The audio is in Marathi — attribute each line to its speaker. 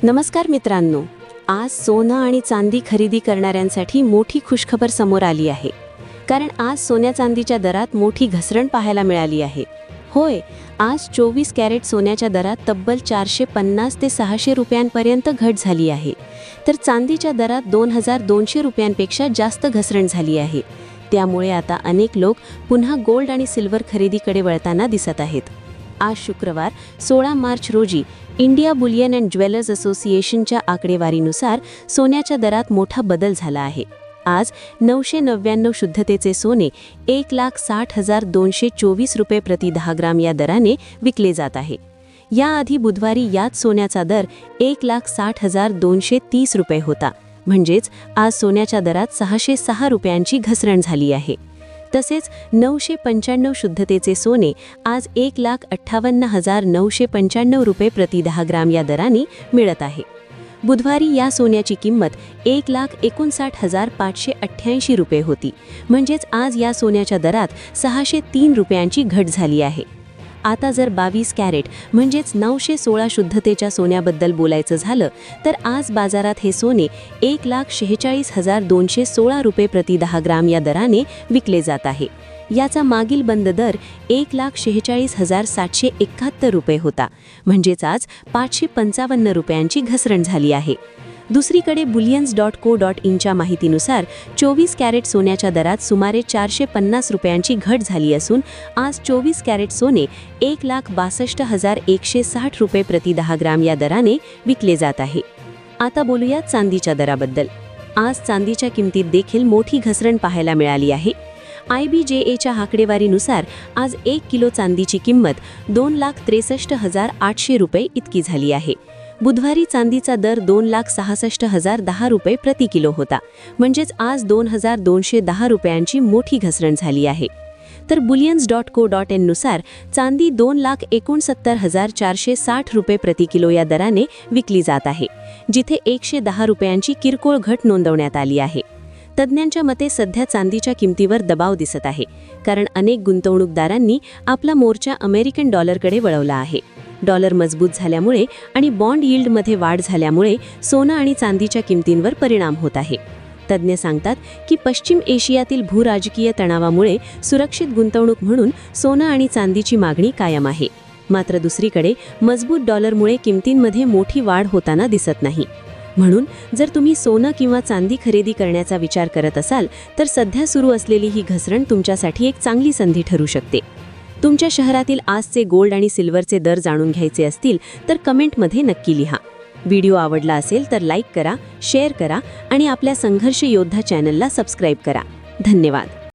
Speaker 1: नमस्कार मित्रांनो, आज सोनं आणि चांदी खरेदी करणाऱ्यांसाठी मोठी खुशखबर समोर आली आहे. कारण आज सोन्या चांदीच्या दरात मोठी घसरण पाहायला मिळाली आहे. होय, आज 24 कॅरेट सोन्याच्या दरात तब्बल 450 ते 600 रुपयांपर्यंत घट झाली आहे. तर चांदीच्या दरात 2200 रुपयांपेक्षा जास्त घसरण झाली आहे. त्यामुळे आता अनेक लोक पुन्हा गोल्ड आणि सिल्वर खरेदीकडे वळताना दिसत आहेत. आज शुक्रवार 16 मार्च रोजी इंडिया बुलियन अँड ज्वेलर्स असोसिएशनच्या आकडेवारीनुसार सोन्याच्या दरात मोठा बदल झाला आहे. आज 999 शुद्धतेचे सोने 1,60,224 रुपये प्रति 10 ग्राम या दराने विकले जात आहे. याआधी बुधवारी याच सोन्याचा दर 1,60,230 रुपये होता. म्हणजेच आज सोन्याच्या दरात 606 रुपयांची घसरण झाली आहे. तसेच 995 शुद्धतेचे सोने आज 1,58,995 रुपये प्रति 10 ग्राम या दराने मिळत आहे. बुधवारी या सोन्याची किंमत 1,59,588 रुपये होती. म्हणजेच आज या सोन्याच्या दरात 603 रुपयांची घट झाली आहे. आता जर 22 कॅरेट म्हणजेच 916 शुद्धतेच्या सोन्याबद्दल बोलायचं झालं तर आज बाजारात हे सोने 1,46,216 रुपये प्रति 10 ग्राम या दराने विकले जात आहे. याचा मागील बंद दर 1,46,771 रुपये होता. म्हणजेच आज 555 रुपयांची घसरण झाली आहे. दुसरीकडे bullions.co.inच्या माहितीनुसार 24 कॅरेट सोन्याच्या दरात सुमारे 450 रुपयांची घट झाली असून आज 24 कॅरेट सोने 1,62,160 रुपये प्रति 10 ग्राम या दराने विकले जात आहे. आता बोलूया चांदीच्या दराबद्दल. आज चांदीच्या किमतीत देखील मोठी घसरण पाहायला मिळाली आहे. IBJAच्या आकडेवारीनुसार आज 1 किलो चांदीची किंमत 2,63,800 रुपये इतकी झाली आहे. बुधवारी चांदीचा दर 2,66,010 रुपये प्रति किलो होता. म्हणजेच आज 2,210 रुपयांची मोठी घसरण झाली आहे. तर bullions.co.in नुसार चांदी 2,69,460 रुपये प्रति किलो या दराने विकली जात आहे, जिथे 110 रुपयांची किरकोळ घट नोंदवण्यात आली आहे. तज्ज्ञांच्या मते सध्या चांदीच्या किमतीवर दबाव दिसत आहे, कारण अनेक गुंतवणूकदारांनी आपला मोर्चा अमेरिकन डॉलरकडे वळवला आहे. डॉलर मजबूत झाल्यामुळे आणि बॉन्ड यील्डमध्ये वाढ झाल्यामुळे सोनं आणि चांदीच्या किमतींवर परिणाम होत आहे. तज्ज्ञ सांगतात की पश्चिम एशियातील भूराजकीय तणावामुळे सुरक्षित गुंतवणूक म्हणून सोनं आणि चांदीची मागणी कायम आहे. मात्र दुसरीकडे मजबूत डॉलरमुळे किमतींमध्ये मोठी वाढ होताना दिसत नाही. म्हणून जर तुम्ही सोनं किंवा चांदी खरेदी करण्याचा विचार करत असाल तर सध्या सुरू असलेली ही घसरण तुमच्यासाठी एक चांगली संधी ठरू शकते. तुमच्या शहरातील आजचे गोल्ड आणि सिल्वरचे दर जाणून घ्यायचे असतील तर कमेंटमध्ये नक्की लिहा. व्हिडिओ आवडला असेल तर लाईक करा, शेअर करा आणि आपल्या संघर्ष योद्धा चॅनलला सबस्क्राईब करा. धन्यवाद.